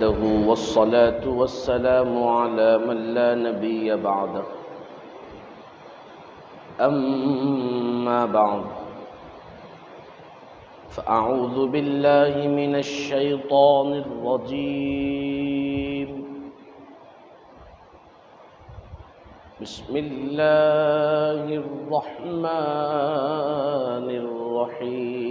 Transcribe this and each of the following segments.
والصلاة والسلام على من لا نبي بعده أما بعد فأعوذ بالله من الشيطان الرجيم بسم الله الرحمن الرحيم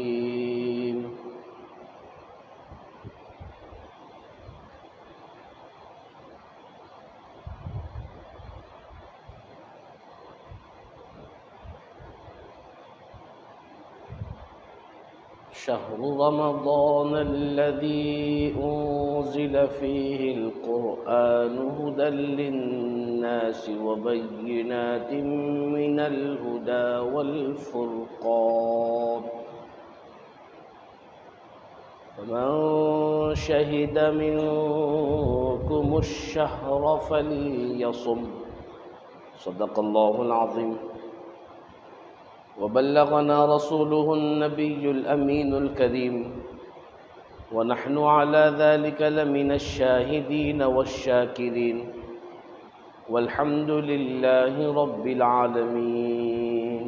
شهر رمضان الذي أنزل فيه القرآن هدى للناس وبينات من الهدى والفرقان فمن شهد منكم الشهر فليصم صدق الله العظيم وبلغنا رسوله النبي الأمين الكريم ونحن على ذلك لمن الشاهدين والشاكرين والحمد لله رب العالمين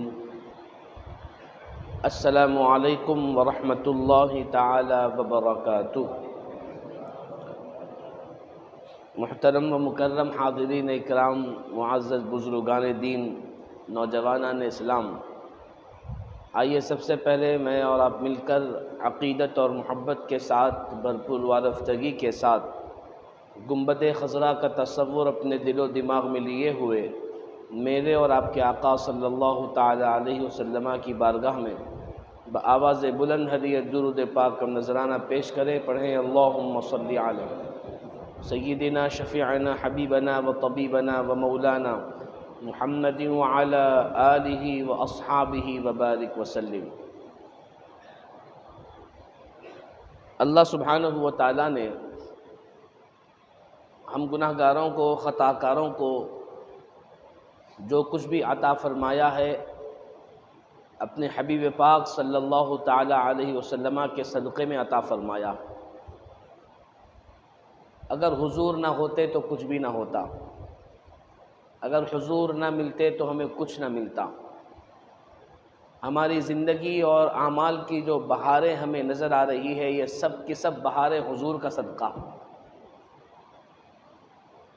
السلام علیکم ورحمۃ اللہ تعالی وبرکاتہ۔ محترم و مکرم حاضرین اکرام، معزز بزرگان دین، نوجوانان اسلام، آئیے سب سے پہلے میں اور آپ مل کر عقیدت اور محبت کے ساتھ بھرپور وارفتگی کے ساتھ گنبد خضرا کا تصور اپنے دل و دماغ میں لیے ہوئے میرے اور آپ کے آقا صلی اللہ تعالی علیہ وسلم کی بارگاہ میں بآواز بلند ہدیہ درود پاک کا نذرانہ پیش کریں۔ پڑھیں اللہم صلی علی سیدنا شفیعنا حبیبنا و طبیبنا و مولانا محمد وعلی آلہ و اصحابہ وبارک وسلم۔ اللہ سبحانہ و تعالیٰ نے ہم گناہ گاروں کو، خطا کاروں کو جو کچھ بھی عطا فرمایا ہے اپنے حبیب پاک صلی اللہ تعالی علیہ وسلم کے صدقے میں عطا فرمایا۔ اگر حضور نہ ہوتے تو کچھ بھی نہ ہوتا، اگر حضور نہ ملتے تو ہمیں کچھ نہ ملتا۔ ہماری زندگی اور اعمال کی جو بہاریں ہمیں نظر آ رہی ہے، یہ سب کی سب بہاریں حضور کا صدقہ۔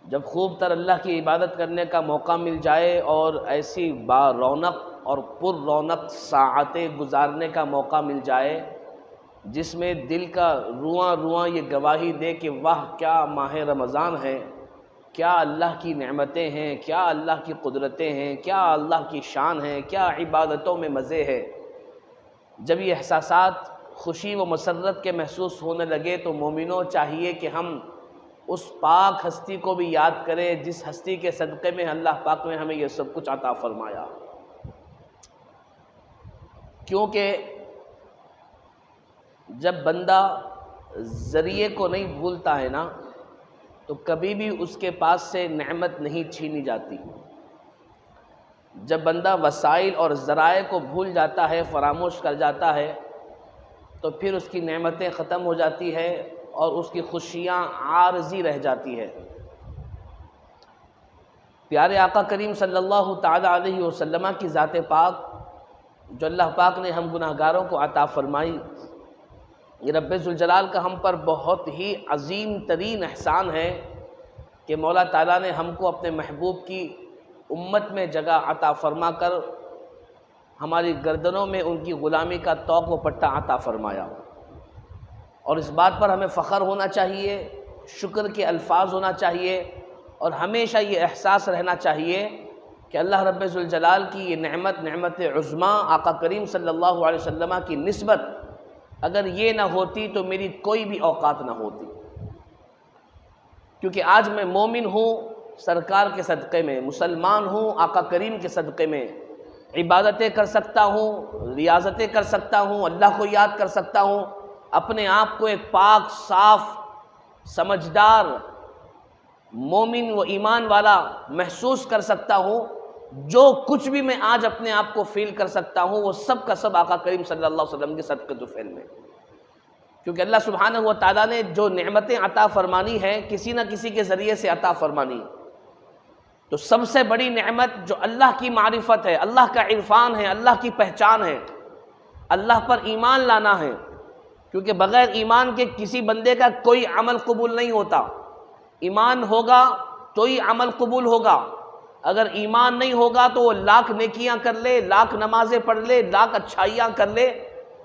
جب خوب تر اللہ کی عبادت کرنے کا موقع مل جائے اور ایسی با رونق اور پر رونق ساعتیں گزارنے کا موقع مل جائے جس میں دل کا رواں رواں یہ گواہی دے کہ واہ کیا ماہ رمضان ہے، کیا اللہ کی نعمتیں ہیں، کیا اللہ کی قدرتیں ہیں، کیا اللہ کی شان ہے، کیا عبادتوں میں مزے ہے۔ جب یہ احساسات خوشی و مسرت کے محسوس ہونے لگے تو مومنوں چاہیے کہ ہم اس پاک ہستی کو بھی یاد کریں جس ہستی کے صدقے میں اللہ پاک نے ہمیں یہ سب کچھ عطا فرمایا۔ کیونکہ جب بندہ ذریعے کو نہیں بھولتا ہے نا تو کبھی بھی اس کے پاس سے نعمت نہیں چھینی جاتی۔ جب بندہ وسائل اور ذرائع کو بھول جاتا ہے، فراموش کر جاتا ہے، تو پھر اس کی نعمتیں ختم ہو جاتی ہے اور اس کی خوشیاں عارضی رہ جاتی ہے۔ پیارے آقا کریم صلی اللہ تعالی علیہ وسلم کی ذات پاک جو اللہ پاک نے ہم گناہ گاروں کو عطا فرمائی، یہ رب ذوالجلال کا ہم پر بہت ہی عظیم ترین احسان ہے کہ مولا تعالیٰ نے ہم کو اپنے محبوب کی امت میں جگہ عطا فرما کر ہماری گردنوں میں ان کی غلامی کا طوق و پٹا عطا فرمایا۔ اور اس بات پر ہمیں فخر ہونا چاہیے، شکر کے الفاظ ہونا چاہیے، اور ہمیشہ یہ احساس رہنا چاہیے کہ اللہ رب ذوالجلال کی یہ نعمت عظمیٰ آقا کریم صلی اللہ علیہ وسلم کی نسبت اگر یہ نہ ہوتی تو میری کوئی بھی اوقات نہ ہوتی۔ کیونکہ آج میں مومن ہوں سرکار کے صدقے میں، مسلمان ہوں آقا کریم کے صدقے میں، عبادتیں کر سکتا ہوں، ریاضتیں کر سکتا ہوں، اللہ کو یاد کر سکتا ہوں، اپنے آپ کو ایک پاک صاف سمجھدار مومن و ایمان والا محسوس کر سکتا ہوں۔ جو کچھ بھی میں آج اپنے آپ کو فیل کر سکتا ہوں وہ سب کا سب آقا کریم صلی اللہ علیہ وسلم کے صدقے تو فعل میں۔ کیونکہ اللہ سبحانہ و تعالیٰ نے جو نعمتیں عطا فرمانی ہیں کسی نہ کسی کے ذریعے سے عطا فرمانی، تو سب سے بڑی نعمت جو اللہ کی معرفت ہے، اللہ کا عرفان ہے، اللہ کی پہچان ہے، اللہ پر ایمان لانا ہے، کیونکہ بغیر ایمان کے کسی بندے کا کوئی عمل قبول نہیں ہوتا۔ ایمان ہوگا تو ہی عمل قبول ہوگا، اگر ایمان نہیں ہوگا تو وہ لاکھ نیکیاں کر لے، لاکھ نمازیں پڑھ لے، لاکھ اچھائیاں کر لے،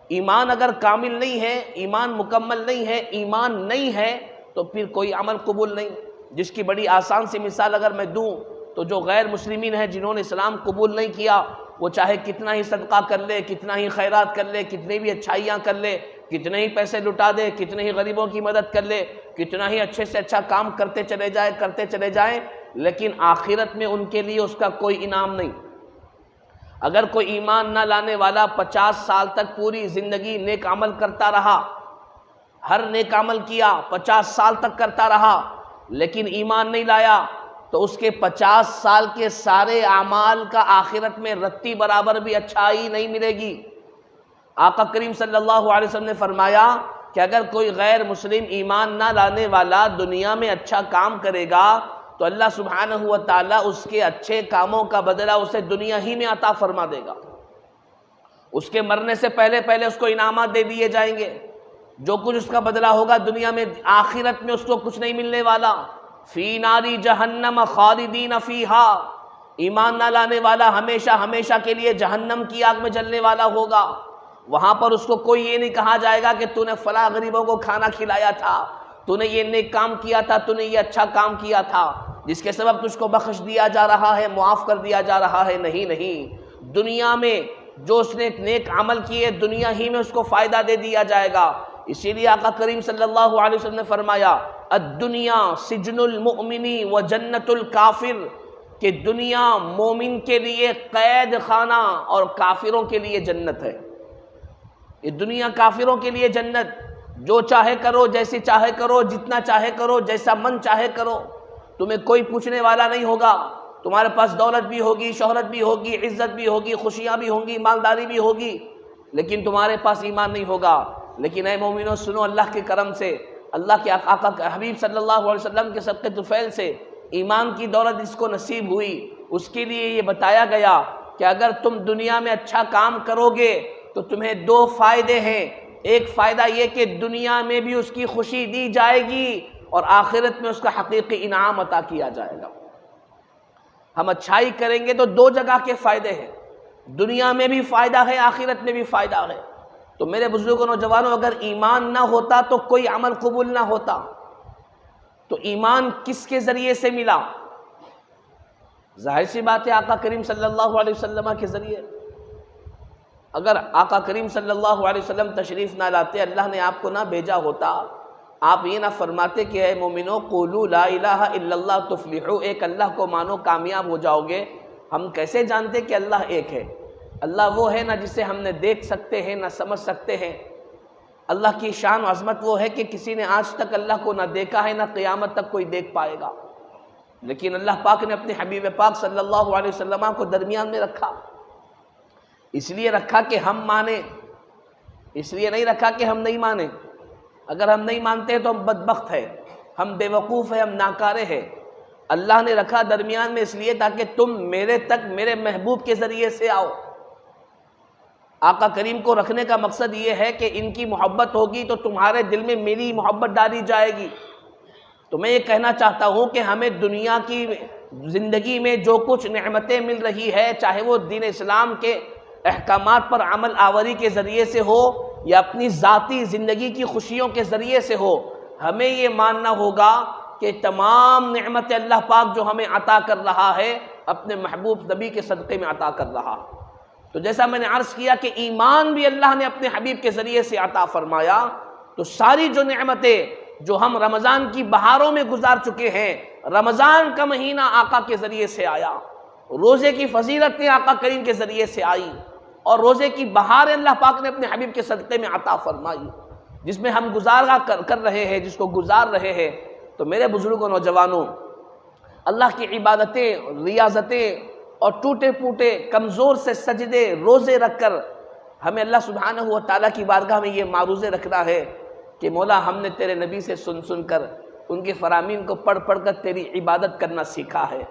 ایمان اگر کامل نہیں ہے، ایمان مکمل نہیں ہے، ایمان نہیں ہے تو پھر کوئی عمل قبول نہیں۔ جس کی بڑی آسان سی مثال اگر میں دوں تو جو غیر مسلمین ہیں جنہوں نے اسلام قبول نہیں کیا، وہ چاہے کتنا ہی صدقہ کر لے، کتنا ہی خیرات کر لے، کتنی بھی اچھائیاں کر لے، کتنے ہی پیسے لٹا دے، کتنے ہی غریبوں کی مدد کر لے، کتنا ہی اچھے سے اچھا کام کرتے چلے جائیں، لیکن آخرت میں ان کے لیے اس کا کوئی انعام نہیں۔ اگر کوئی ایمان نہ لانے والا 50 سال تک پوری زندگی نیک عمل کرتا رہا، ہر نیک عمل کیا، 50 سال تک کرتا رہا، لیکن ایمان نہیں لایا، تو اس کے 50 سال کے سارے اعمال کا آخرت میں رتی برابر بھی اچھائی نہیں ملے گی۔ آقا کریم صلی اللہ علیہ وسلم نے فرمایا کہ اگر کوئی غیر مسلم ایمان نہ لانے والا دنیا میں اچھا کام کرے گا تو اللہ سبحانہ و تعالیٰ اس کے اچھے کاموں کا بدلہ اسے دنیا ہی میں عطا فرما دے گا۔ اس کے مرنے سے پہلے اس کو انعامات دے دیے جائیں گے، جو کچھ اس کا بدلہ ہوگا دنیا میں، آخرت میں اس کو کچھ نہیں ملنے والا۔ فی ناری جہنم خالدین فیہا، ایمان نہ لانے والا ہمیشہ کے لیے جہنم کی آگ میں جلنے والا ہوگا۔ وہاں پر اس کو کوئی یہ نہیں کہا جائے گا کہ تو نے فلاں غریبوں کو کھانا کھلایا تھا، تو نے یہ نیک کام کیا تھا، تو نے یہ اچھا کام کیا تھا جس کے سبب تجھ کو بخش دیا جا رہا ہے، معاف کر دیا جا رہا ہے۔ نہیں، دنیا میں جو اس نے نیک عمل کیے دنیا ہی میں اس کو فائدہ دے دیا جائے گا۔ اسی لیے آقا کریم صلی اللہ علیہ وسلم نے فرمایا الدنیا سجن المؤمن و جنت الکافر، کہ دنیا مومن کے لیے قید خانہ اور کافروں کے لیے جنت ہے۔ یہ دنیا کافروں کے لیے جنت، جو چاہے کرو، جیسے چاہے کرو، جتنا چاہے کرو، جیسا من چاہے کرو، تمہیں کوئی پوچھنے والا نہیں ہوگا۔ تمہارے پاس دولت بھی ہوگی، شہرت بھی ہوگی، عزت بھی ہوگی، خوشیاں بھی ہوں گی، مالداری بھی ہوگی، لیکن تمہارے پاس ایمان نہیں ہوگا۔ لیکن اے مومنو سنو، اللہ کے کرم سے، اللہ کے آقا حبیب صلی اللہ علیہ وسلم کے صدقے طفیل سے ایمان کی دولت جس کو نصیب ہوئی، اس کے لیے یہ بتایا گیا کہ اگر تم دنیا میں اچھا کام کرو گے تو تمہیں 2 فائدے ہیں۔ ایک فائدہ یہ کہ دنیا میں بھی اس کی خوشی دی جائے گی اور آخرت میں اس کا حقیقی انعام عطا کیا جائے گا۔ ہم اچھائی کریں گے تو 2 جگہ کے فائدے ہیں، دنیا میں بھی فائدہ ہے، آخرت میں بھی فائدہ ہے۔ تو میرے بزرگوں نوجوانوں، اگر ایمان نہ ہوتا تو کوئی عمل قبول نہ ہوتا۔ تو ایمان کس کے ذریعے سے ملا؟ ظاہر سی بات ہے آقا کریم صلی اللہ علیہ وسلم کے ذریعے۔ اگر آقا کریم صلی اللہ علیہ وسلم تشریف نہ لاتے، اللہ نے آپ کو نہ بھیجا ہوتا، آپ یہ نہ فرماتے کہ اے مومنو قولوا لا الہ الا اللہ تفلحوا، ایک اللہ کو مانو کامیاب ہو جاؤ گے، ہم کیسے جانتے کہ اللہ ایک ہے؟ اللہ وہ ہے نہ جسے ہم نے دیکھ سکتے ہیں نہ سمجھ سکتے ہیں۔ اللہ کی شان و عظمت وہ ہے کہ کسی نے آج تک اللہ کو نہ دیکھا ہے نہ قیامت تک کوئی دیکھ پائے گا، لیکن اللہ پاک نے اپنے حبیب پاک صلی اللہ علیہ وسلم کو درمیان میں رکھا۔ اس لیے رکھا کہ ہم مانیں، اس لیے نہیں رکھا کہ ہم نہیں مانیں۔ اگر ہم نہیں مانتے تو ہم بدبخت ہیں، ہم بے وقوف ہیں، ہم ناکارے ہیں۔ اللہ نے رکھا درمیان میں اس لیے تاکہ تم میرے تک میرے محبوب کے ذریعے سے آؤ۔ آقا کریم کو رکھنے کا مقصد یہ ہے کہ ان کی محبت ہوگی تو تمہارے دل میں میری محبت ڈالی جائے گی۔ تو میں یہ کہنا چاہتا ہوں کہ ہمیں دنیا کی زندگی میں جو کچھ نعمتیں مل رہی ہے، چاہے وہ دین اسلام کے احکامات پر عمل آوری کے ذریعے سے ہو یا اپنی ذاتی زندگی کی خوشیوں کے ذریعے سے ہو، ہمیں یہ ماننا ہوگا کہ تمام نعمت اللہ پاک جو ہمیں عطا کر رہا ہے اپنے محبوب نبی کے صدقے میں عطا کر رہا۔ تو جیسا میں نے عرض کیا کہ ایمان بھی اللہ نے اپنے حبیب کے ذریعے سے عطا فرمایا، تو ساری جو نعمتیں جو ہم رمضان کی بہاروں میں گزار چکے ہیں، رمضان کا مہینہ آقا کے ذریعے سے آیا، روزے کی فضیلتیں آقا کریم کے ذریعے سے آئی، اور روزے کی بہاریں اللہ پاک نے اپنے حبیب کے صدقے میں عطا فرمائی، جس میں ہم گزارا کر رہے ہیں، جس کو گزار رہے ہیں۔ تو میرے بزرگوں نوجوانوں، اللہ کی عبادتیں، ریاضتیں اور ٹوٹے پوٹے کمزور سے سجدے روزے رکھ کر ہمیں اللہ سبحانہ و تعالیٰ کی بارگاہ میں یہ معروضے رکھنا ہے کہ مولا ہم نے تیرے نبی سے سن سن کر ان کے فرامین کو پڑھ پڑھ کر تیری عبادت کرنا سیکھا ہے،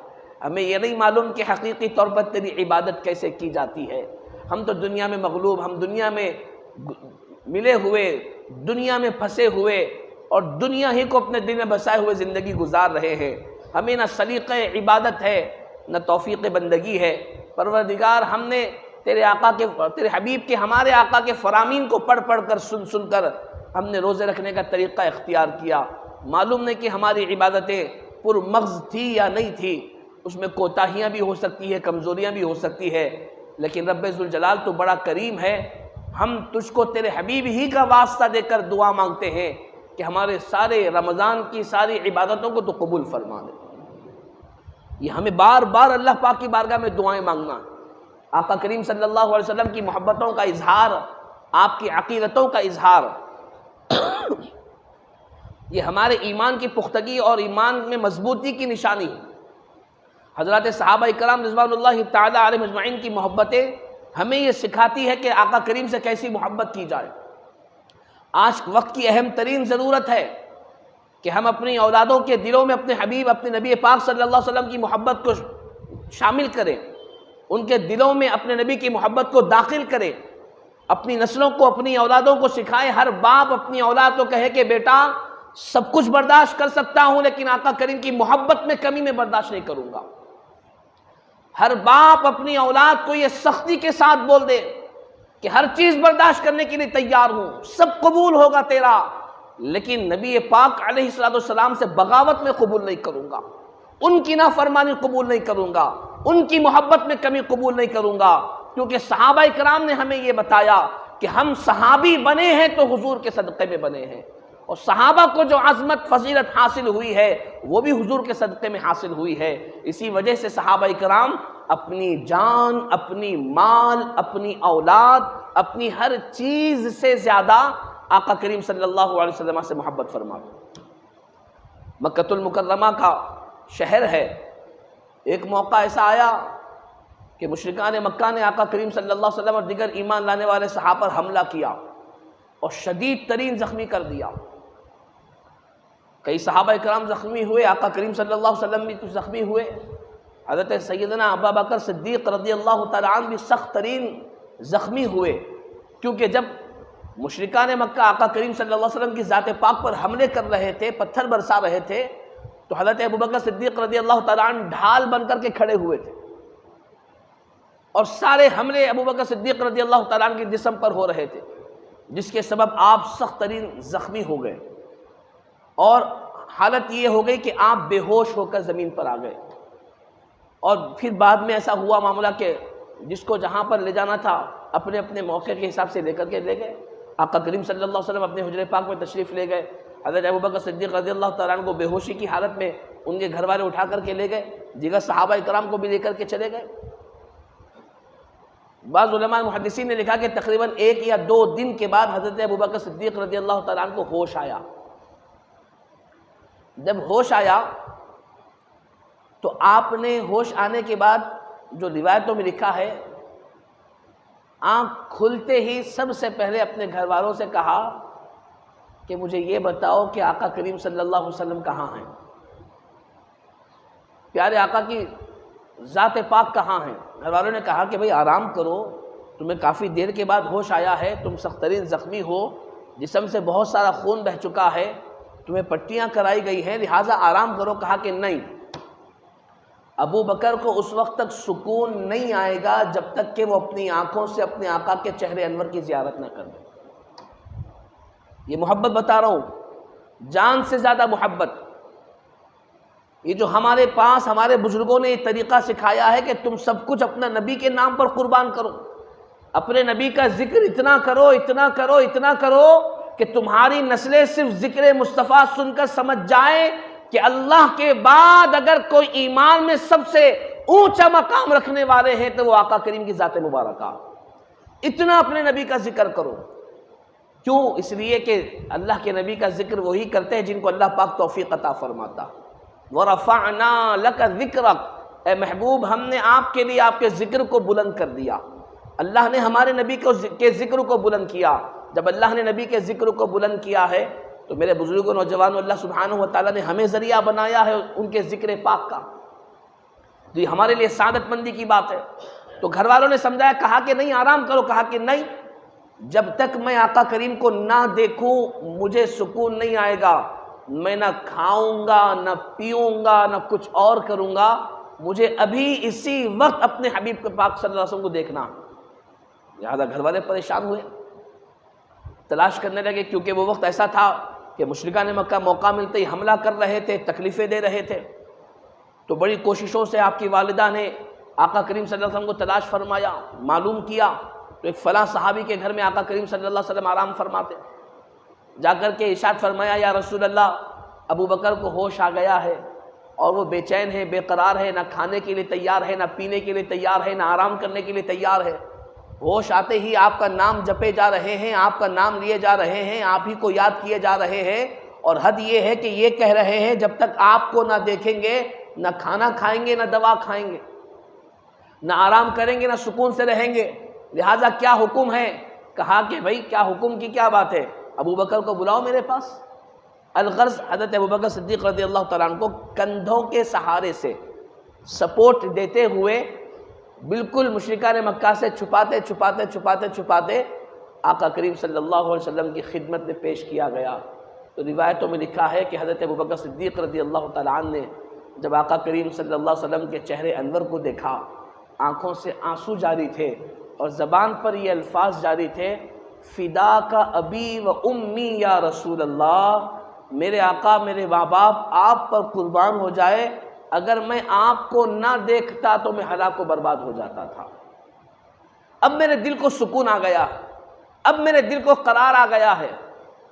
ہمیں یہ نہیں معلوم کہ حقیقی طور پر تیری عبادت کیسے کی جاتی ہے۔ ہم تو دنیا میں مغلوب، ہم دنیا میں ملے ہوئے، دنیا میں پھنسے ہوئے اور دنیا ہی کو اپنے دل میں بسائے ہوئے زندگی گزار رہے ہیں، ہمیں نہ سلیقہ عبادت ہے نہ توفیق بندگی ہے۔ پروردگار ہم نے تیرے حبیب کے، ہمارے آقا کے فرامین کو پڑھ پڑھ کر سن سن کر ہم نے روزے رکھنے کا طریقہ اختیار کیا، معلوم نہیں کہ ہماری عبادتیں پر مغز تھی یا نہیں تھی، اس میں کوتاہیاں بھی ہو سکتی ہے، کمزوریاں بھی ہو سکتی ہے، لیکن رب ذوالجلال تو بڑا کریم ہے، ہم تجھ کو تیرے حبیب ہی کا واسطہ دے کر دعا مانگتے ہیں کہ ہمارے سارے رمضان کی ساری عبادتوں کو تو قبول فرما دے۔ یہ ہمیں بار بار اللہ پاک کی بارگاہ میں دعائیں مانگنا ہے، آقا کریم صلی اللہ علیہ وسلم کی محبتوں کا اظہار، آپ کی عقیدتوں کا اظہار، یہ ہمارے ایمان کی پختگی اور ایمان میں مضبوطی کی نشانی ہے۔ حضرات صحابہ کرام رضوان اللہ تعالی علیہم اجمعین کی محبتیں ہمیں یہ سکھاتی ہے کہ آقا کریم سے کیسی محبت کی جائے۔ آج وقت کی اہم ترین ضرورت ہے کہ ہم اپنی اولادوں کے دلوں میں اپنے حبیب، اپنے نبی پاک صلی اللہ علیہ وسلم کی محبت کو شامل کریں، ان کے دلوں میں اپنے نبی کی محبت کو داخل کریں، اپنی نسلوں کو، اپنی اولادوں کو سکھائیں۔ ہر باپ اپنی اولاد کو کہے کہ بیٹا سب کچھ برداشت کر سکتا ہوں لیکن آقا کریم کی محبت میں کمی میں برداشت نہیں کروں گا۔ ہر باپ اپنی اولاد کو یہ سختی کے ساتھ بول دے کہ ہر چیز برداشت کرنے کے لیے تیار ہوں، سب قبول ہوگا تیرا، لیکن نبی پاک علیہ السلام سے بغاوت میں قبول نہیں کروں گا، ان کی نافرمانی قبول نہیں کروں گا، ان کی محبت میں کمی قبول نہیں کروں گا، کیونکہ صحابہ کرام نے ہمیں یہ بتایا کہ ہم صحابی بنے ہیں تو حضور کے صدقے میں بنے ہیں، اور صحابہ کو جو عظمت فضیلت حاصل ہوئی ہے وہ بھی حضور کے صدقے میں حاصل ہوئی ہے۔ اسی وجہ سے صحابہ کرام اپنی جان، اپنی مال، اپنی اولاد، اپنی ہر چیز سے زیادہ آقا کریم صلی اللہ علیہ وسلم سے محبت فرماتے۔ مکۃ المکرمہ کا شہر ہے، ایک موقع ایسا آیا کہ مشرکان مکہ نے آقا کریم صلی اللہ علیہ وسلم اور دیگر ایمان لانے والے صحابہ پر حملہ کیا اور شدید ترین زخمی کر دیا۔ کئی صحابہ کرام زخمی ہوئے، آقا کریم صلی اللہ علیہ وسلم بھی کچھ زخمی ہوئے، حضرت سیدنا ابوبکر صدیق رضی اللہ تعالیٰ عنہ بھی سخت ترین زخمی ہوئے، کیونکہ جب مشرکان مکہ آقا کریم صلی اللہ علیہ وسلم کی ذات پاک پر حملے کر رہے تھے، پتھر برسا رہے تھے، تو حضرت ابوبکر صدیق رضی اللہ تعالیٰ عنہ ڈھال بن کر کے کھڑے ہوئے تھے اور سارے حملے ابوبکر صدیق رضی اللہ تعالیٰ عنہ کے جسم پر ہو رہے تھے، جس کے سبب آپ سخت ترین زخمی ہو گئے اور حالت یہ ہو گئی کہ آپ بے ہوش ہو کر زمین پر آ گئے۔ اور پھر بعد میں ایسا ہوا معاملہ کہ جس کو جہاں پر لے جانا تھا اپنے اپنے موقع کے حساب سے لے کر کے لے گئے۔ آقا کریم صلی اللہ علیہ وسلم اپنے حجرے پاک میں تشریف لے گئے، حضرت ابوبکر صدیق رضی اللہ تعالیٰ عنہ کو بے ہوشی کی حالت میں ان کے گھر والے اٹھا کر کے لے گئے، دیگر صحابہ کرام کو بھی لے کر کے چلے گئے۔ بعض علماء محدثین نے لکھا کہ تقریباً 1 یا 2 دن کے بعد حضرت ابوبکر صدیق رضی اللہ تعالیٰ عنہ کو ہوش آیا۔ جب ہوش آیا تو آپ نے ہوش آنے کے بعد جو روایتوں میں لکھا ہے، آنکھ کھلتے ہی سب سے پہلے اپنے گھر والوں سے کہا کہ مجھے یہ بتاؤ کہ آقا کریم صلی اللہ علیہ وسلم کہاں ہیں، پیارے آقا کی ذات پاک کہاں ہیں۔ گھر والوں نے کہا کہ بھئی آرام کرو، تمہیں کافی دیر کے بعد ہوش آیا ہے، تم سخت ترین زخمی ہو، جسم سے بہت سارا خون بہہ چکا ہے، تمہیں پٹیاں کرائی گئی ہیں، لہٰذا آرام کرو۔ کہا کہ نہیں، ابو بکر کو اس وقت تک سکون نہیں آئے گا جب تک کہ وہ اپنی آنکھوں سے اپنے آقا کے چہرے انور کی زیارت نہ کر دے۔ یہ محبت بتا رہا ہوں، جان سے زیادہ محبت۔ یہ جو ہمارے پاس ہمارے بزرگوں نے یہ طریقہ سکھایا ہے کہ تم سب کچھ اپنا نبی کے نام پر قربان کرو، اپنے نبی کا ذکر اتنا کرو، اتنا کرو، اتنا کرو کہ تمہاری نسلیں صرف ذکر مصطفیٰ سن کر سمجھ جائیں کہ اللہ کے بعد اگر کوئی ایمان میں سب سے اونچا مقام رکھنے والے ہیں تو وہ آقا کریم کی ذات مبارکہ۔ اتنا اپنے نبی کا ذکر کرو۔ کیوں؟ اس لیے کہ اللہ کے نبی کا ذکر وہی کرتے ہیں جن کو اللہ پاک توفیق عطا فرماتا۔ وَرَفَعْنَا لَكَ ذِكْرَكَ، اے محبوب ہم نے آپ کے لیے آپ کے ذکر کو بلند کر دیا۔ اللہ نے ہمارے نبی کے ذکر کو بلند کیا۔ جب اللہ نے نبی کے ذکر کو بلند کیا ہے تو میرے بزرگوں نوجوانوں، اللہ سبحانہ و تعالیٰ نے ہمیں ذریعہ بنایا ہے ان کے ذکر پاک کا، تو یہ ہمارے لیے سعادت مندی کی بات ہے۔ تو گھر والوں نے سمجھایا، کہا کہ نہیں آرام کرو، کہا کہ نہیں، جب تک میں آقا کریم کو نہ دیکھوں مجھے سکون نہیں آئے گا، میں نہ کھاؤں گا نہ پیوں گا نہ کچھ اور کروں گا، مجھے ابھی اسی وقت اپنے حبیب کے پاک صلی اللہ علیہ وسلم کو دیکھنا۔ لہٰذا گھر والے پریشان ہوئے، تلاش کرنے لگے، کیونکہ وہ وقت ایسا تھا کہ مشرکان مکہ موقع ملتے ہی حملہ کر رہے تھے، تکلیفیں دے رہے تھے۔ تو بڑی کوششوں سے آپ کی والدہ نے آقا کریم صلی اللہ علیہ وسلم کو تلاش فرمایا، معلوم کیا تو ایک فلاں صحابی کے گھر میں آقا کریم صلی اللہ علیہ وسلم آرام فرماتے، جا کر کے ارشاد فرمایا، یا رسول اللہ، ابو بکر کو ہوش آ گیا ہے اور وہ بے چین ہے، بے قرار ہے، نہ کھانے کے لیے تیار ہے، نہ پینے کے لیے تیار ہے، نہ آرام کرنے کے لیے تیار ہے۔ ہوش آتے ہی آپ کا نام جپے جا رہے ہیں، آپ کا نام لیے جا رہے ہیں، آپ ہی کو یاد کیے جا رہے ہیں، اور حد یہ ہے کہ یہ کہہ رہے ہیں جب تک آپ کو نہ دیکھیں گے نہ کھانا کھائیں گے نہ دوا کھائیں گے، نہ آرام کریں گے نہ سکون سے رہیں گے، لہٰذا کیا حکم ہے؟ کہا کہ بھائی کیا حکم کی کیا بات ہے، ابو بکر کو بلاؤ میرے پاس۔ الغرض حضرت ابو بکر صدیق رضی اللہ تعالیٰ عنہ کو کندھوں کے سہارے سے سپورٹ دیتے ہوئے بالکل مشرکان مکہ سے چھپاتے چھپاتے چھپاتے چھپاتے آقا کریم صلی اللہ علیہ وسلم کی خدمت میں پیش کیا گیا۔ تو روایتوں میں لکھا ہے کہ حضرت ابو بکر صدیق رضی اللہ تعالیٰ عنہ نے جب آقا کریم صلی اللہ علیہ وسلم کے چہرے انور کو دیکھا، آنکھوں سے آنسو جاری تھے اور زبان پر یہ الفاظ جاری تھے، فداک ابی و امی یا رسول اللہ، میرے آقا میرے ماں باپ آپ پر قربان ہو جائے، اگر میں آپ کو نہ دیکھتا تو میں ہلاک و برباد ہو جاتا تھا۔ اب میرے دل کو سکون آ گیا، اب میرے دل کو قرار آ گیا ہے،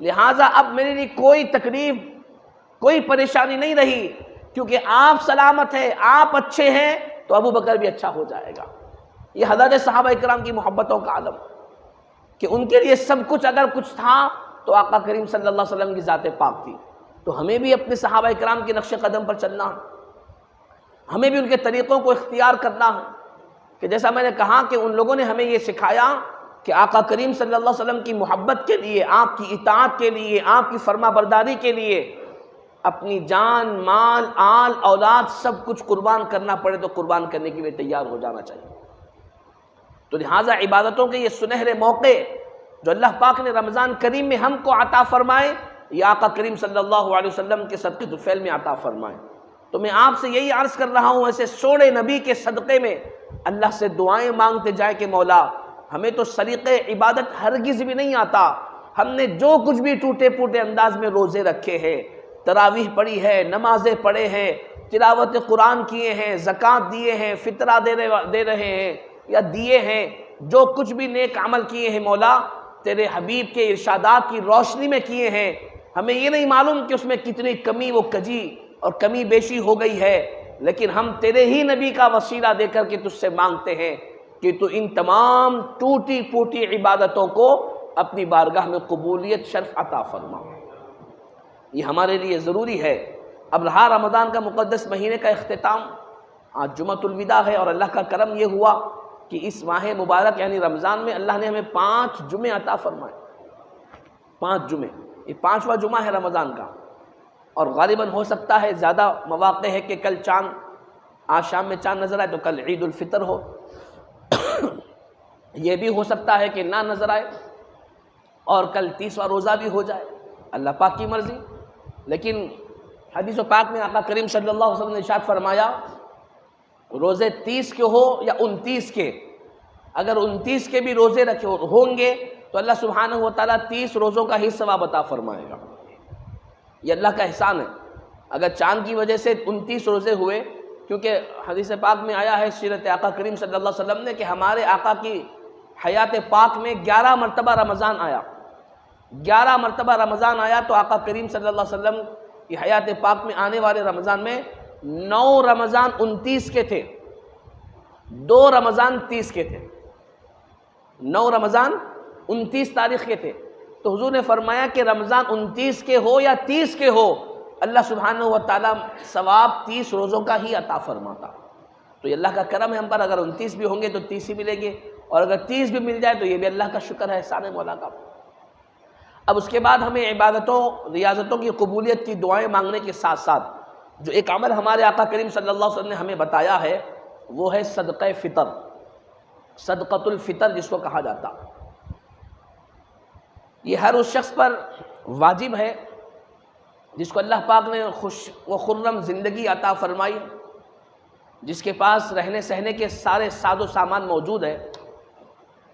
لہٰذا اب میرے لیے کوئی تکلیف کوئی پریشانی نہیں رہی، کیونکہ آپ سلامت ہیں، آپ اچھے ہیں تو ابو بکر بھی اچھا ہو جائے گا۔ یہ حضرت صحابہ اکرام کی محبتوں کا عالم کہ ان کے لیے سب کچھ اگر کچھ تھا تو آقا کریم صلی اللہ علیہ وسلم کی ذات پاک تھی۔ تو ہمیں بھی اپنے صحابہ اکرام کے نقش قدم پر چلنا ہے، ہمیں بھی ان کے طریقوں کو اختیار کرنا ہے، کہ جیسا میں نے کہا کہ ان لوگوں نے ہمیں یہ سکھایا کہ آقا کریم صلی اللہ علیہ وسلم کی محبت کے لیے، آپ کی اطاعت کے لیے، آپ کی فرما برداری کے لیے اپنی جان مال آل اولاد سب کچھ قربان کرنا پڑے تو قربان کرنے کے لیے تیار ہو جانا چاہیے۔ تو لہٰذا عبادتوں کے یہ سنہرے موقع جو اللہ پاک نے رمضان کریم میں ہم کو عطا فرمائے، یہ آقا کریم صلی اللہ علیہ وسلم کے صدقے طفیل میں عطا فرمائے۔ تو میں آپ سے یہی عرض کر رہا ہوں، ایسے سوڑے نبی کے صدقے میں اللہ سے دعائیں مانگتے جائے کہ مولا ہمیں تو سلیقے عبادت ہرگز بھی نہیں آتا، ہم نے جو کچھ بھی ٹوٹے پوٹے انداز میں روزے رکھے ہیں، تراویح پڑھی ہے، نمازیں پڑھے ہیں، تلاوت قرآن کیے ہیں، زکوٰۃ دیے ہیں، فطرہ دے رہے ہیں یا دیے ہیں، جو کچھ بھی نیک عمل کیے ہیں مولا تیرے حبیب کے ارشادات کی روشنی میں کیے ہیں، ہمیں یہ نہیں معلوم کہ اس میں کتنی کمی و کجی اور کمی بیشی ہو گئی ہے، لیکن ہم تیرے ہی نبی کا وسیلہ دے کر کے تجھ سے مانگتے ہیں کہ تو ان تمام ٹوٹی پوٹی عبادتوں کو اپنی بارگاہ میں قبولیت شرف عطا فرما۔ یہ ہمارے لیے ضروری ہے۔ اب رہا رمضان کا مقدس مہینے کا اختتام، آج جمعۃ الوداع ہے، اور اللہ کا کرم یہ ہوا کہ اس ماہ مبارک یعنی رمضان میں اللہ نے ہمیں 5 جمعے عطا فرمائے، 5 جمعے، یہ 5واں جمعہ ہے رمضان کا، اور غالباً ہو سکتا ہے زیادہ مواقع ہے کہ کل چاند، آج شام میں چاند نظر آئے تو کل عید الفطر ہو، یہ بھی ہو سکتا ہے کہ نہ نظر آئے اور کل 30واں روزہ بھی ہو جائے، اللہ پاک کی مرضی۔ لیکن حدیث پاک میں آقا کریم صلی اللہ علیہ وسلم نے ارشاد فرمایا، روزے 30 کے ہو یا 29 کے، اگر 29 کے بھی روزے رکھے ہوں گے تو اللہ سبحانہ و تعالیٰ 30 روزوں کا ہی ثواب عطا فرمائے گا۔ یہ اللہ کا احسان ہے۔ اگر چاند کی وجہ سے 29 روزے ہوئے، کیونکہ حدیث پاک میں آیا ہے سیرت آقا کریم صلی اللہ علیہ وسلم نے کہ ہمارے آقا کی حیات پاک میں 11 مرتبہ رمضان آیا، 11 مرتبہ رمضان آیا، تو آقا کریم صلی اللہ علیہ وسلم کی حیات پاک میں آنے والے رمضان میں 9 رمضان 29 کے تھے، 2 رمضان 30 کے تھے، 9 رمضان 29 تاریخ کے تھے۔ تو حضور نے فرمایا کہ رمضان 29 کے ہو یا 30 کے ہو، اللہ سبحانہ و تعالیٰ ثواب 30 روزوں کا ہی عطا فرماتا۔ تو یہ اللہ کا کرم ہے ہم پر، اگر 29 بھی ہوں گے تو 30 ہی ملیں گے، اور اگر 30 بھی مل جائے تو یہ بھی اللہ کا شکر ہے، احسان مولا کا۔ اب اس کے بعد ہمیں عبادتوں ریاضتوں کی قبولیت کی دعائیں مانگنے کے ساتھ ساتھ جو ایک عمل ہمارے آقا کریم صلی اللہ علیہ وسلم نے ہمیں بتایا ہے وہ ہے صدقہ فطر، صدقۃ الفطر جس کو کہا جاتا۔ یہ ہر اس شخص پر واجب ہے جس کو اللہ پاک نے خوش و خرم زندگی عطا فرمائی، جس کے پاس رہنے سہنے کے سارے ساز و سامان موجود ہے،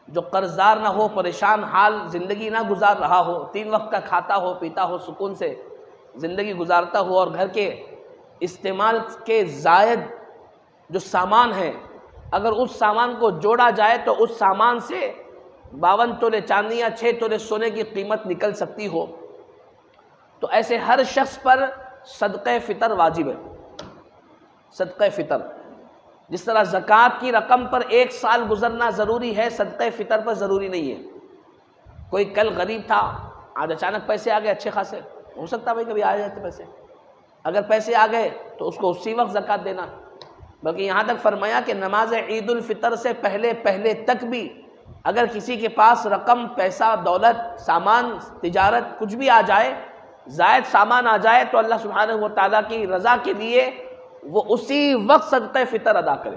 جو قرض دار نہ ہو، پریشان حال زندگی نہ گزار رہا ہو، 3 وقت کا کھاتا ہو پیتا ہو، سکون سے زندگی گزارتا ہو، اور گھر کے استعمال کے زائد جو سامان ہے اگر اس سامان کو جوڑا جائے تو اس سامان سے 52 تولے چاندی یا 6 تولے سونے کی قیمت نکل سکتی ہو، تو ایسے ہر شخص پر صدقہ فطر واجب ہے۔ صدقہ فطر جس طرح زکوٰۃ کی رقم پر 1 سال گزرنا ضروری ہے، صدقہ فطر پر ضروری نہیں ہے۔ کوئی کل غریب تھا، آج اچانک پیسے آ گئے اچھے خاصے، ہو سکتا بھائی کبھی آ جاتے پیسے، اگر پیسے آ گئے تو اس کو اسی وقت زکوٰۃ دینا، بلکہ یہاں تک فرمایا کہ نماز عید الفطر سے پہلے تک بھی اگر کسی کے پاس رقم، پیسہ، دولت، سامان، تجارت کچھ بھی آ جائے، زائد سامان آ جائے، تو اللہ سبحانہ و تعالیٰ کی رضا کے لیے وہ اسی وقت صدقہ فطر ادا کرے۔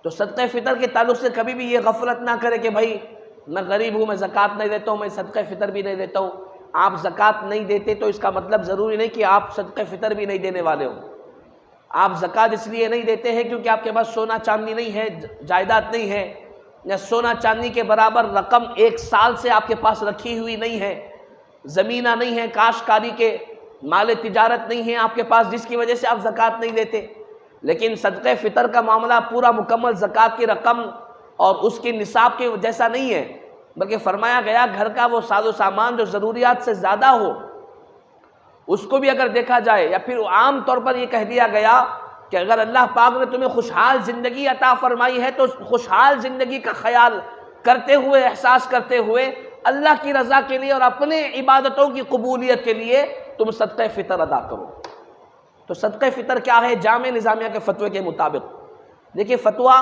تو صدقہ فطر کے تعلق سے کبھی بھی یہ غفلت نہ کرے کہ بھائی میں غریب ہوں، میں زکوٰۃ نہیں دیتا ہوں، میں صدقہ فطر بھی نہیں دیتا ہوں۔ آپ زکوٰۃ نہیں دیتے تو اس کا مطلب ضروری نہیں کہ آپ صدقہ فطر بھی نہیں دینے والے ہوں۔ آپ زکوٰۃ اس لیے نہیں دیتے ہیں کیونکہ آپ کے پاس سونا چاندی نہیں ہے، جائیداد نہیں ہے، یا سونا چاندی کے برابر رقم 1 سال سے آپ کے پاس رکھی ہوئی نہیں ہے، زمینہ نہیں ہے، کاشتکاری کے مال تجارت نہیں ہے آپ کے پاس جس کی وجہ سے آپ زکوٰۃ نہیں دیتے۔ لیکن صدقہ فطر کا معاملہ پورا مکمل زکوٰۃ کی رقم اور اس کے نصاب کے جیسا نہیں ہے، بلکہ فرمایا گیا گھر کا وہ ساز و سامان جو ضروریات سے زیادہ ہو اس کو بھی اگر دیکھا جائے، یا پھر عام طور پر یہ کہہ دیا گیا کہ اگر اللہ پاک نے تمہیں خوشحال زندگی عطا فرمائی ہے تو خوشحال زندگی کا خیال کرتے ہوئے، احساس کرتے ہوئے اللہ کی رضا کے لیے اور اپنے عبادتوں کی قبولیت کے لیے تم صدقہ فطر ادا کرو۔ تو صدقہ فطر کیا ہے؟ جامع نظامیہ کے فتوے کے مطابق، دیکھیے فتویٰ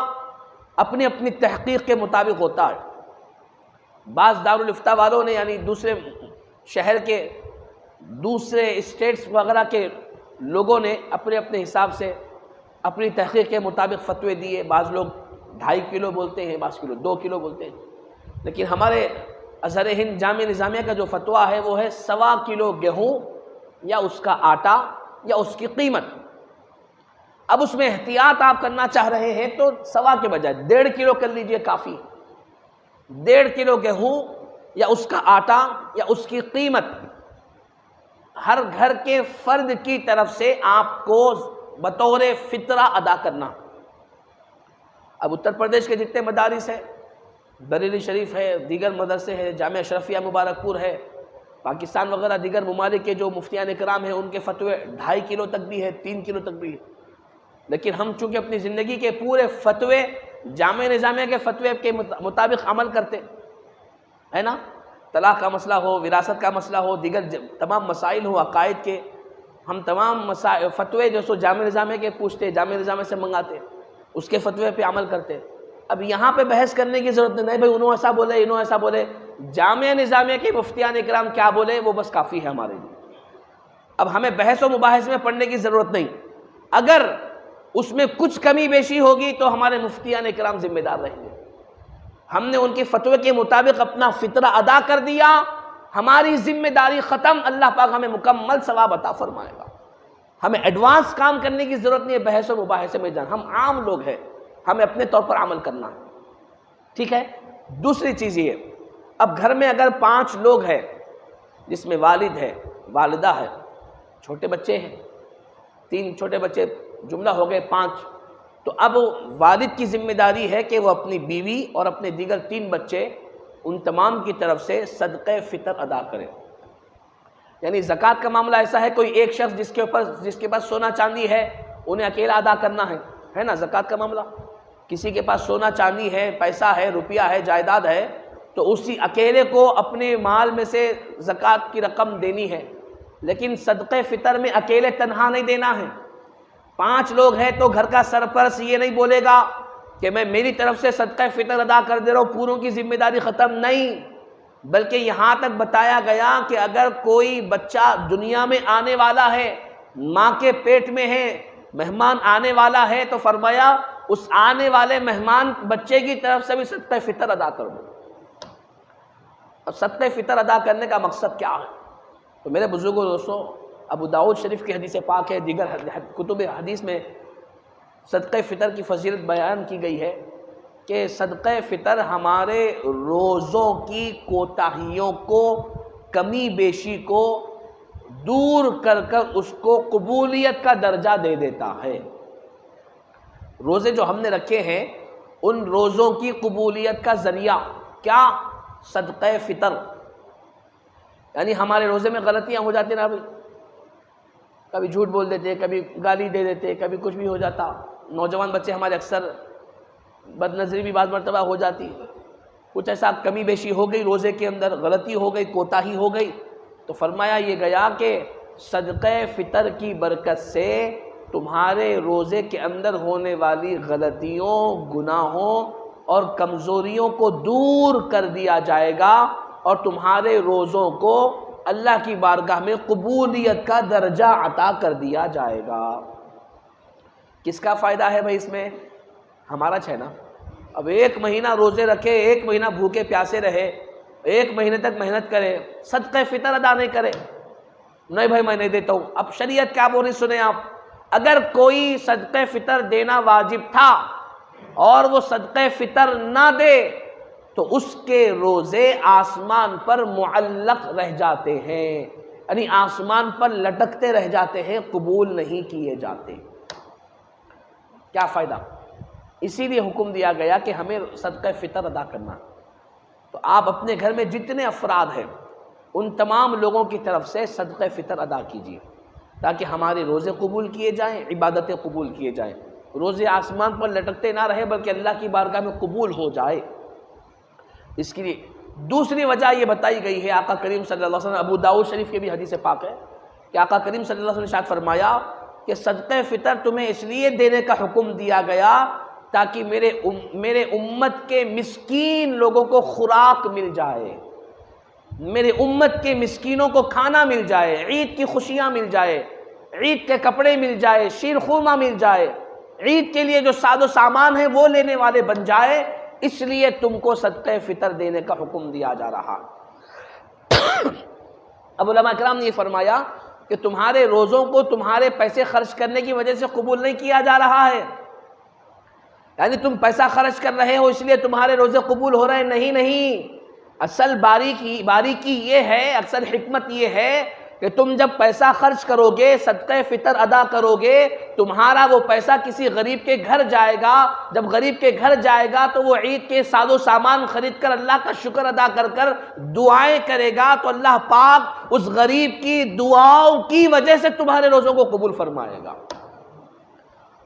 اپنی اپنی تحقیق کے مطابق ہوتا ہے۔ بعض دارالافتاء والوں نے، یعنی دوسرے شہر کے، دوسرے اسٹیٹس وغیرہ کے لوگوں نے اپنے اپنے حساب سے اپنی تحقیق کے مطابق فتوے دیے۔ بعض لوگ 2.5 کلو بولتے ہیں، بعض 2 کلو بولتے ہیں، لیکن ہمارے ازہر ہند جامع نظامیہ کا جو فتویٰ ہے وہ ہے 1.25 کلو گیہوں یا اس کا آٹا یا اس کی قیمت۔ اب اس میں احتیاط آپ کرنا چاہ رہے ہیں تو 1.25 کے بجائے 1.5 کلو کر لیجئے، کافی۔ 1.5 کلو گیہوں یا اس کا آٹا یا اس کی قیمت ہر گھر کے فرد کی طرف سے آپ کو بطور فطرہ ادا کرنا۔ اب اتر پردیش کے جتنے مدارس ہیں، بریلی شریف ہے، دیگر مدرسے ہیں، جامعہ اشرفیہ مبارک پور ہے، پاکستان وغیرہ دیگر ممالک کے جو مفتیان کرام ہیں ان کے فتوے 2.5 کلو تک بھی ہے، 3 کلو تک بھی ہے، لیکن ہم چونکہ اپنی زندگی کے پورے فتوے جامع نظامیہ کے فتوے کے مطابق عمل کرتے ہے نا، طلاق کا مسئلہ ہو، وراثت کا مسئلہ ہو، دیگر تمام مسائل ہو عقائد کے، ہم تمام فتوے جو سو جامع نظامیہ کے پوچھتے، جامع نظامیہ سے منگاتے، اس کے فتوے پہ عمل کرتے۔ اب یہاں پہ بحث کرنے کی ضرورت نہیں بھائی انہوں ایسا بولے، انہوں ایسا بولے، جامعہ نظامیہ کے مفتیان اکرام کیا بولے وہ بس کافی ہے ہمارے لیے۔ اب ہمیں بحث و مباحث میں پڑھنے کی ضرورت نہیں، اگر اس میں کچھ کمی بیشی ہوگی تو ہمارے مفتیان اکرام ذمہ دار رہیں گے۔ ہم نے ان کے فتوے کے مطابق اپنا فطرہ ادا کر دیا، ہماری ذمہ داری ختم، اللہ پاک ہمیں مکمل ثواب عطا فرمائے گا۔ ہمیں ایڈوانس کام کرنے کی ضرورت نہیں ہے بحث و مباحثے میں جان، ہم عام لوگ ہیں، ہمیں اپنے طور پر عمل کرنا ہے، ٹھیک ہے۔ دوسری چیز یہ، اب گھر میں اگر 5 لوگ ہیں جس میں والد ہے، والدہ ہے، چھوٹے بچے ہیں، 3 چھوٹے بچے، جملہ ہو گئے 5، تو اب والد کی ذمہ داری ہے کہ وہ اپنی بیوی اور اپنے دیگر 3 بچے ان تمام کی طرف سے صدقہ فطر ادا کرے۔ یعنی زکوٰۃ کا معاملہ ایسا ہے، کوئی ایک شخص جس کے پاس سونا چاندی ہے انہیں اکیلا ادا کرنا ہے نا زکوٰۃ کا معاملہ۔ کسی کے پاس سونا چاندی ہے، پیسہ ہے، روپیہ ہے، جائیداد ہے، تو اسی اکیلے کو اپنے مال میں سے زکوٰۃ کی رقم دینی ہے، لیکن صدقہ فطر میں اکیلے تنہا نہیں دینا ہے۔ 5 لوگ ہیں تو گھر کا سرپرست یہ نہیں بولے گا کہ میں میری طرف سے صدقہ فطر ادا کر دے رہا ہوں، پوروں کی ذمہ داری ختم، نہیں، بلکہ یہاں تک بتایا گیا کہ اگر کوئی بچہ دنیا میں آنے والا ہے، ماں کے پیٹ میں ہے، مہمان آنے والا ہے، تو فرمایا اس آنے والے مہمان بچے کی طرف سے بھی صدقہ فطر ادا کر دو۔ اب صدقہ فطر ادا کرنے کا مقصد کیا ہے؟ تو میرے بزرگوں دوستوں، ابو داؤد شریف کی حدیث پاک ہے، دیگر کتب حدیث میں صدقہ فطر کی فضیلت بیان کی گئی ہے کہ صدقہ فطر ہمارے روزوں کی کوتاہیوں کو، کمی بیشی کو دور کر کر اس کو قبولیت کا درجہ دے دیتا ہے۔ روزے جو ہم نے رکھے ہیں، ان روزوں کی قبولیت کا ذریعہ کیا؟ صدقہ فطر۔ یعنی ہمارے روزے میں غلطیاں ہو جاتی نا بھائی، کبھی جھوٹ بول دیتے، کبھی گالی دے دیتے، کبھی کچھ بھی ہو جاتا، نوجوان بچے ہمارے اکثر بد نظری بھی بعض مرتبہ ہو جاتی، کچھ ایسا کمی بیشی ہو گئی، روزے کے اندر غلطی ہو گئی، کوتاہی ہو گئی، تو فرمایا یہ گیا کہ صدقہ فطر کی برکت سے تمہارے روزے کے اندر ہونے والی غلطیوں، گناہوں اور کمزوریوں کو دور کر دیا جائے گا، اور تمہارے روزوں کو اللہ کی بارگاہ میں قبولیت کا درجہ عطا کر دیا جائے گا۔ کس کا فائدہ ہے بھائی اس میں؟ ہمارا ہے نا۔ اب ایک مہینہ روزے رکھے، ایک مہینہ بھوکے پیاسے رہے، ایک مہینے تک محنت کرے، صدقہ فطر ادا نہیں کرے، نہیں بھائی میں نہیں دیتا ہوں۔ اب شریعت کیا بول رہی سنیں آپ، اگر کوئی صدقہ فطر دینا واجب تھا اور وہ صدقہ فطر نہ دے تو اس کے روزے آسمان پر معلق رہ جاتے ہیں، یعنی آسمان پر لٹکتے رہ جاتے ہیں، قبول نہیں کیے جاتے۔ کیا فائدہ؟ اسی لیے حکم دیا گیا کہ ہمیں صدقہ فطر ادا کرنا۔ تو آپ اپنے گھر میں جتنے افراد ہیں ان تمام لوگوں کی طرف سے صدقہ فطر ادا کیجیے، تاکہ ہمارے روزے قبول کیے جائیں، عبادتیں قبول کیے جائیں، روزے آسمان پر لٹکتے نہ رہے بلکہ اللہ کی بارگاہ میں قبول ہو جائے۔ اس کے لیے دوسری وجہ یہ بتائی گئی ہے، آقا کریم صلی اللہ علیہ وسلم، ابو داؤد شریف کی بھی حدیث پاک ہے کہ آقا کریم صلی اللہ علیہ وسلم نے ارشاد فرمایا کہ صدقہ فطر تمہیں اس لیے دینے کا حکم دیا گیا تاکہ میرے امت کے مسکین لوگوں کو خوراک مل جائے، میرے امت کے مسکینوں کو کھانا مل جائے، عید کی خوشیاں مل جائے، عید کے کپڑے مل جائے، شیر خورما مل جائے، عید کے لیے جو ساز و سامان ہے وہ لینے والے بن جائے، اس لیے تم کو صدقہ فطر دینے کا حکم دیا جا رہا۔ اب علماء کرام نے یہ فرمایا کہ تمہارے روزوں کو تمہارے پیسے خرچ کرنے کی وجہ سے قبول نہیں کیا جا رہا ہے، یعنی تم پیسہ خرچ کر رہے ہو اس لیے تمہارے روزے قبول ہو رہے ہیں، نہیں۔ اصل باریکی یہ ہے، اکثر حکمت یہ ہے کہ تم جب پیسہ خرچ کرو گے، صدقہ فطر ادا کرو گے، تمہارا وہ پیسہ کسی غریب کے گھر جائے گا، جب غریب کے گھر جائے گا تو وہ عید کے ساز و سامان خرید کر اللہ کا شکر ادا کر کر دعائیں کرے گا، تو اللہ پاک اس غریب کی دعاؤں کی وجہ سے تمہارے روزوں کو قبول فرمائے گا،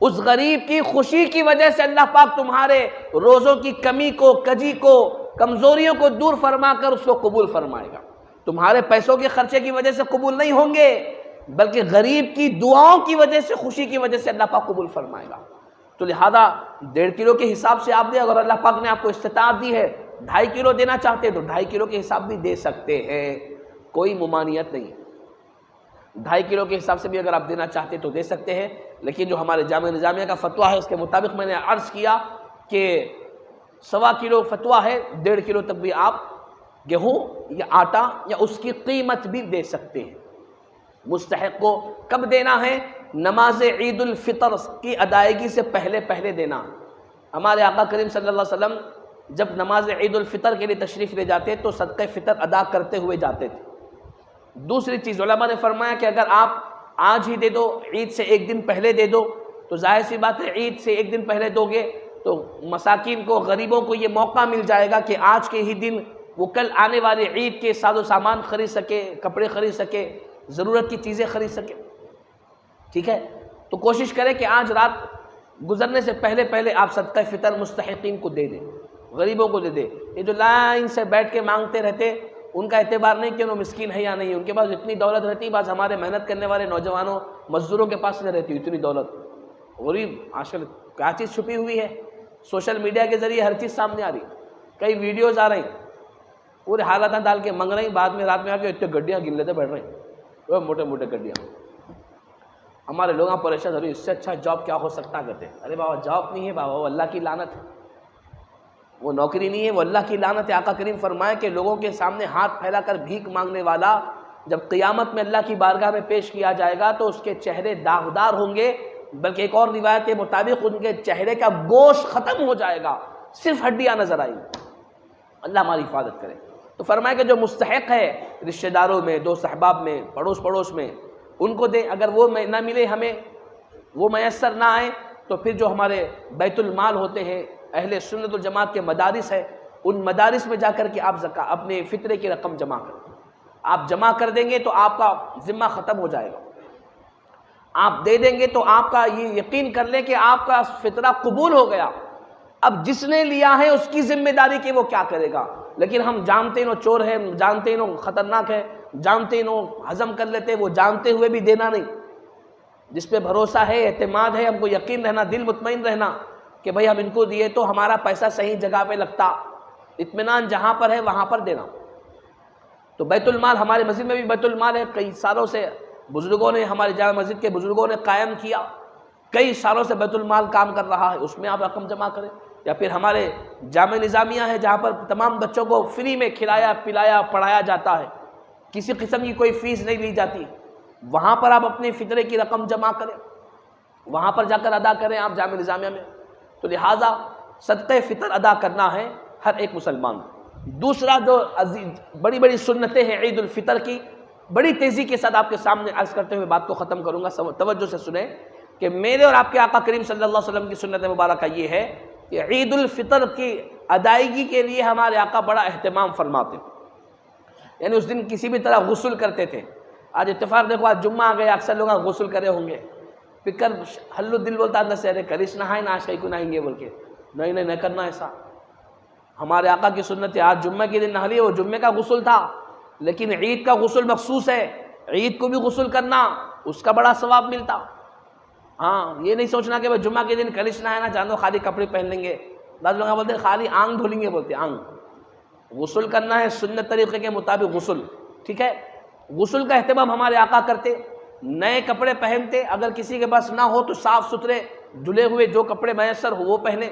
اس غریب کی خوشی کی وجہ سے اللہ پاک تمہارے روزوں کی کمی کو، کجی کو، کمزوریوں کو دور فرما کر اس کو قبول فرمائے گا۔ تمہارے پیسوں کے خرچے کی وجہ سے قبول نہیں ہوں گے بلکہ غریب کی دعاؤں کی وجہ سے، خوشی کی وجہ سے اللہ پاک قبول فرمائے گا۔ تو لہذا 1.5 کلو کے حساب سے آپ دیں، اگر اللہ پاک نے آپ کو استطاعت دی ہے 2.5 کلو دینا چاہتے ہیں تو 2.5 کلو کے حساب بھی دے سکتے ہیں، کوئی ممانعت نہیں۔ 2.5 کلو کے حساب سے بھی اگر آپ دینا چاہتے تو دے سکتے ہیں، لیکن جو ہمارے جامعہ نظامیہ کا فتویٰ ہے اس کے مطابق میں نے عرض کیا کہ 1.25 کلو فتویٰ ہے، 1.5 کلو تک بھی آپ گیہوں یا آٹا یا اس کی قیمت بھی دے سکتے ہیں۔ مستحق کو کب دینا ہے؟ نماز عید الفطر کی ادائیگی سے پہلے دینا۔ ہمارے آقا کریم صلی اللہ علیہ وسلم جب نماز عید الفطر کے لیے تشریف لے جاتے تو صدقہ فطر ادا کرتے ہوئے جاتے تھے۔ دوسری چیز علماء نے فرمایا کہ اگر آپ آج ہی دے دو، عید سے 1 دن پہلے دے دو، تو ظاہر سی بات ہے عید سے 1 دن پہلے دو گے تو مساکین کو، غریبوں کو یہ موقع مل جائے گا کہ آج کے ہی دن وہ کل آنے والے عید کے ساز و سامان خرید سکے، کپڑے خرید سکے، ضرورت کی چیزیں خرید سکے۔ ٹھیک ہے، تو کوشش کریں کہ آج رات گزرنے سے پہلے آپ صدقہ فطر مستحقین کو دے دیں، غریبوں کو دے دیں۔ یہ جو لائن سے بیٹھ کے مانگتے رہتے ان کا اعتبار نہیں کہ وہ مسکین ہے یا نہیں، ان کے پاس اتنی دولت رہتی، بعض ہمارے محنت کرنے والے نوجوانوں مزدوروں کے پاس نہیں رہتی اتنی دولت۔ غریب آج کل کیا چیز چھپی ہوئی ہے، سوشل میڈیا کے ذریعے ہر چیز سامنے آ رہی، کئی ویڈیوز آ رہی، پورے حالات ڈال کے منگ رہے ہیں، بعد میں رات میں آ کے اتنے گڈیاں گن لیتے بیٹھ رہے ہیں، وہ موٹے موٹے گڈیاں. ہمارے لوگ پریشان ہو رہے، اس سے اچھا جاب کیا ہو سکتا کہتے ہیں. ارے بابا جاب نہیں ہے بابا، وہ اللہ کی لعنت ہے، وہ نوکری نہیں ہے، وہ اللہ کی لعنت ہے. آقا کریم فرمائے کہ لوگوں کے سامنے ہاتھ پھیلا کر بھیک مانگنے والا جب قیامت میں اللہ کی بارگاہ میں پیش کیا جائے گا تو اس کے چہرے داغدار ہوں گے، بلکہ ایک اور روایت کے مطابق ان کے چہرے کا گوشت ختم ہو جائے گا، صرف ہڈیاں نظر آئیں گی. اللہ ہماری حفاظت کرے. تو فرمایا کہ جو مستحق ہے رشتہ داروں میں، دوست احباب میں، پڑوس میں، ان کو دیں. اگر وہ نہ ملے، ہمیں وہ میسر نہ آئے، تو پھر جو ہمارے بیت المال ہوتے ہیں، اہل سنت الجماعت کے مدارس ہے، ان مدارس میں جا کر کے آپ اپنے فطرے کی رقم جمع کریں. آپ جمع کر دیں گے تو آپ کا ذمہ ختم ہو جائے گا. آپ دے دیں گے تو آپ کا یہ یقین کر لیں کہ آپ کا فطرہ قبول ہو گیا. اب جس نے لیا ہے اس کی ذمہ داری کہ وہ کیا کرے گا. لیکن ہم جانتے ہیں چور ہے، جانتے ہیں خطرناک ہے، جانتے ہیں ہضم کر لیتے، وہ جانتے ہوئے بھی دینا نہیں. جس پہ بھروسہ ہے، اعتماد ہے، ہم کو یقین رہنا، دل مطمئن رہنا کہ بھئی ہم ان کو دیے تو ہمارا پیسہ صحیح جگہ پہ لگتا. اطمینان جہاں پر ہے وہاں پر دینا. تو بیت المال، ہمارے مسجد میں بھی بیت المال ہے، کئی سالوں سے بزرگوں نے، ہمارے جامع مسجد کے بزرگوں نے قائم کیا، کئی سالوں سے بیت المال کام کر رہا ہے. اس میں آپ رقم جمع کریں. یا پھر ہمارے جامع نظامیہ ہے جہاں پر تمام بچوں کو فری میں کھلایا پلایا پڑھایا جاتا ہے، کسی قسم کی کوئی فیس نہیں لی جاتی. وہاں پر آپ اپنے فطرے کی رقم جمع کریں، وہاں پر جا کر ادا کریں آپ جامع نظامیہ میں. تو لہٰذا صدقہ فطر ادا کرنا ہے ہر ایک مسلمان. دوسرا جو بڑی بڑی سنتیں ہیں عید الفطر کی، بڑی تیزی کے ساتھ آپ کے سامنے عرض کرتے ہوئے بات کو ختم کروں گا. توجہ سے سنیں کہ میرے اور آپ کے آقا کریم صلی اللہ علیہ وسلم کی سنت مبارکہ یہ ہے کہ عید الفطر کی ادائیگی کے لیے ہمارے آقا بڑا اہتمام فرماتے، یعنی اس دن کسی بھی طرح غسل کرتے تھے. آج اتفاق دیکھو، آج جمعہ آ گیا، اکثر لوگ غسل کرے ہوں گے. پکر ہلو دل بولتا اندر سے، ارے کریش نہائے نا، آج کہیں کو نہائیں گے بول کے. نہیں کرنا ایسا. ہمارے آقا کی سنت ہے. آج جمعہ کے دن نہ لیے، وہ جمعے کا غسل تھا، لیکن عید کا غسل مخصوص ہے. عید کو بھی غسل کرنا، اس کا بڑا ثواب ملتا. ہاں، یہ نہیں سوچنا کہ جمعہ کے دن کلش نہ ہے نا، جانو خالی کپڑے پہن لیں گے. بعض لوگ بولتے ہیں خالی آنگ دھو لیں گے، بولتے آنگ. غسل کرنا ہے سنت طریقے کے مطابق غسل، ٹھیک ہے. غسل کا اہتمام ہمارے آقا کرتے، نئے کپڑے پہنتے، اگر کسی کے پاس نہ ہو تو صاف ستھرے دھلے ہوئے جو کپڑے میسر ہو وہ پہنے.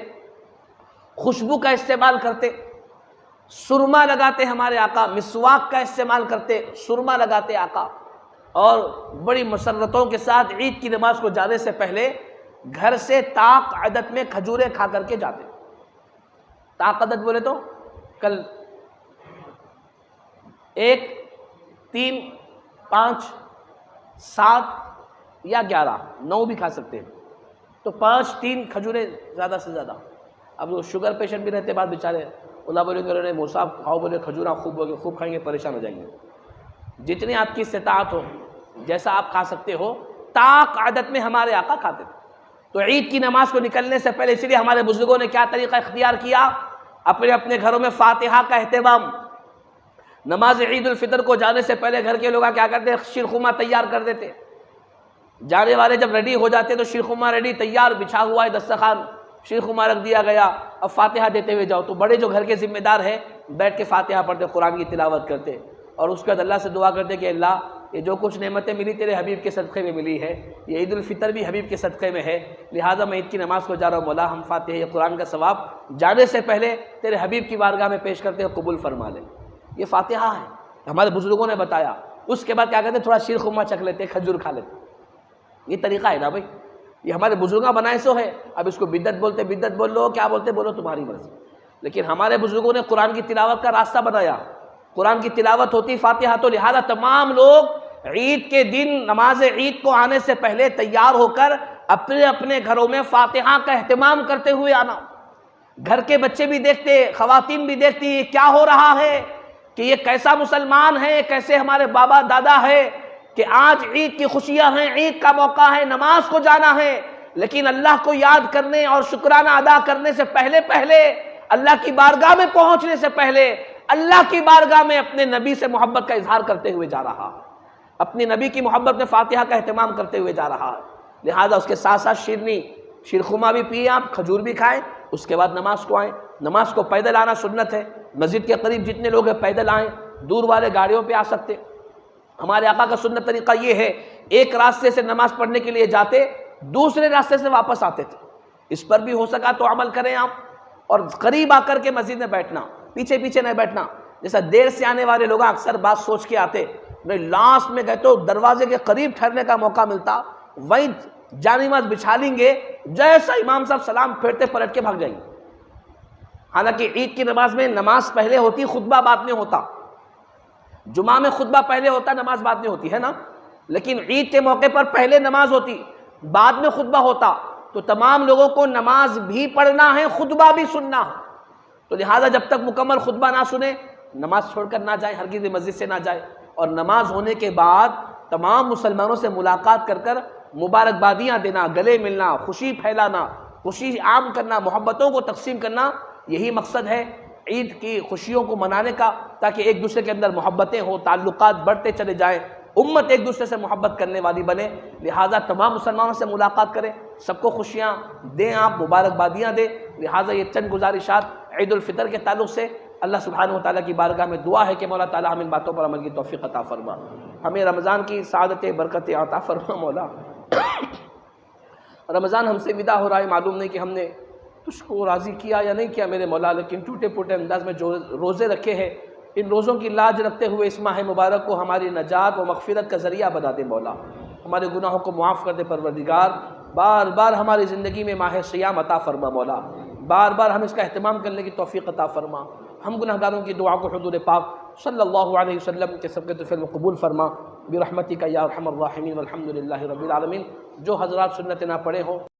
خوشبو کا استعمال کرتے، سرما لگاتے ہمارے آقا، مسواک کا استعمال کرتے، سرما لگاتے آقا. اور بڑی مسرتوں کے ساتھ عید کی نماز کو جانے سے پہلے گھر سے طاق عدد میں کھجوریں کھا کر کے جاتے. طاق عدد بولے تو کل 1 3 5 7 یا 11 9 بھی کھا سکتے ہیں. تو 5 3 کھجوریں زیادہ سے زیادہ. اب وہ شوگر پیشنٹ بھی رہتے بعد بیچارے، اللہ بولے کہ موسیٰ کھاؤ، بولے کھجورا خوب کھائیں گے، پریشان ہو جائیں گے. جتنی آپ کی استطاعت ہو، جیسا آپ کھا سکتے ہو. طاق عدد میں ہمارے آقا کھاتے تھے. تو عید کی نماز کو نکلنے سے پہلے اس لیے ہمارے بزرگوں نے کیا طریقہ اختیار کیا، اپنے گھروں میں فاتحہ کا اہتمام. نماز عید الفطر کو جانے سے پہلے گھر کے لوگ کیا کرتے، شیرخرما تیار کر دیتے. جانے والے جب ریڈی ہو جاتے تو شیرخرما ریڈی تیار بچھا ہوا ہے دسترخوان، شیرخرما رکھ دیا گیا. اب فاتحہ دیتے ہوئے جاؤ. تو بڑے جو گھر کے ذمہ دار ہیں بیٹھ کے فاتحہ پڑھتے، قرآن کی تلاوت کرتے، اور اس کے بعد اللہ سے دعا کرتے کہ اللہ یہ جو کچھ نعمتیں ملی تیرے حبیب کے صدقے میں ملی ہے، یہ عید الفطر بھی حبیب کے صدقے میں ہے، لہٰذا میں عید کی نماز کو جا رہا ہوں، مولا ہم فاتحہ یہ قرآن کا ثواب جانے سے پہلے تیرے حبیب کی بارگاہ میں پیش کرتے ہیں، قبول فرما لے. یہ فاتحہ ہے، ہمارے بزرگوں نے بتایا. اس کے بعد کیا کہتے ہیں، تھوڑا شیرخرما چکھ لیتے، کھجور کھا لیتے. یہ طریقہ ہے نا بھائی، یہ ہمارے بزرگاں بنائے سو ہے. اب اس کو بدعت بولتے، بدعت بول لو، کیا بولتے بولو، تمہاری مرضی. لیکن ہمارے بزرگوں نے قرآن کی تلاوت کا راستہ بنایا. قرآن کی تلاوت ہوتی فاتحہ، تو لہذا تمام لوگ عید کے دن نماز عید کو آنے سے پہلے تیار ہو کر اپنے گھروں میں فاتحہ کا اہتمام کرتے ہوئے آنا. گھر کے بچے بھی دیکھتے، خواتین بھی دیکھتی، یہ کیا ہو رہا ہے، کہ یہ کیسا مسلمان ہے، کیسے ہمارے بابا دادا ہے کہ آج عید کی خوشیاں ہیں، عید کا موقع ہے، نماز کو جانا ہے، لیکن اللہ کو یاد کرنے اور شکرانہ ادا کرنے سے پہلے اللہ کی بارگاہ میں پہنچنے سے پہلے اللہ کی بارگاہ میں اپنے نبی سے محبت کا اظہار کرتے ہوئے جا رہا، اپنی نبی کی محبت میں فاتحہ کا اہتمام کرتے ہوئے جا رہا. لہذا اس کے ساتھ ساتھ شیرخرما بھی پیئے، آپ کھجور بھی کھائیں، اس کے بعد نماز کو آئیں. نماز کو پیدل آنا سنت ہے، مسجد کے قریب جتنے لوگ ہیں پیدل آئیں، دور والے گاڑیوں پہ آ سکتے۔ ہمارے آقا کا سنت طریقہ یہ ہے، ایک راستے سے نماز پڑھنے کے لیے جاتے، دوسرے راستے سے واپس آتے تھے۔ اس پر بھی ہو سکا تو عمل کریں آپ، اور قریب آ کر کے مسجد میں بیٹھنا، پیچھے پیچھے نہیں بیٹھنا۔ جیسا دیر سے آنے والے لوگ اکثر بات سوچ کے آتے، نہیں لاسٹ میں گئے تو دروازے کے قریب ٹھہرنے کا موقع ملتا، وہیں جان نماز بچھا لیں گے، جیسا امام صاحب سلام پھیرتے پلٹ کے بھاگ جائیں گے۔ حالانکہ عید کی نماز میں نماز پہلے ہوتی، خطبہ بعد میں ہوتا۔ جمعہ میں خطبہ پہلے ہوتا، نماز بعد میں ہوتی ہے نا، لیکن عید کے موقع پر پہلے نماز ہوتی، بعد میں خطبہ ہوتا، تو تمام لوگوں کو نماز بھی پڑھنا ہے، خطبہ بھی سننا ہے۔ تو لہٰذا جب تک مکمل خطبہ نہ سنے، نماز چھوڑ کر نہ جائے، ہرگز مسجد سے نہ جائے۔ اور نماز ہونے کے بعد تمام مسلمانوں سے ملاقات کر کر مبارکبادیاں دینا، گلے ملنا، خوشی پھیلانا، خوشی عام کرنا، محبتوں کو تقسیم کرنا، یہی مقصد ہے عید کی خوشیوں کو منانے کا، تاکہ ایک دوسرے کے اندر محبتیں ہوں، تعلقات بڑھتے چلے جائیں، امت ایک دوسرے سے محبت کرنے والی بنے۔ لہٰذا تمام مسلمانوں سے ملاقات کریں، سب کو خوشیاں دیں، آپ مبارکبادیاں دیں۔ لہٰذا یہ چند گزارشات عید الفطر کے تعلق سے اللہ سبحانہ وتعالیٰ کی بارگاہ میں دعا ہے کہ مولا تعالیٰ ہم ان باتوں پر عمل کی توفیق عطا فرما، ہمیں رمضان کی سعادتیں برکتیں عطا فرما مولا۔ رمضان ہم سے ودا ہو رہا ہے، معلوم نہیں کہ ہم نے تجھ کو راضی کیا یا نہیں کیا میرے مولا، لیکن ٹوٹے پھوٹے انداز میں جو روزے رکھے ہیں، ان روزوں کی لاج رکھتے ہوئے اس ماہ مبارک کو ہماری نجات و مغفرت کا ذریعہ بنا دے مولا، ہمارے گناہوں کو معاف کر دے پروردگار، بار بار ہماری زندگی میں ماہ سیام عطا فرما مولا، بار بار ہم اس کا اہتمام کرنے کی توفیق عطا فرما، ہم گناہگاروں کی دعا کو حضور پاک صلی اللہ علیہ وسلم کے صدقے طفیل میں قبول فرما برحمتک یا ارحم الراحمین، والحمد للہ رب العالمین۔ جو حضرات سنت نہ پڑھے ہوں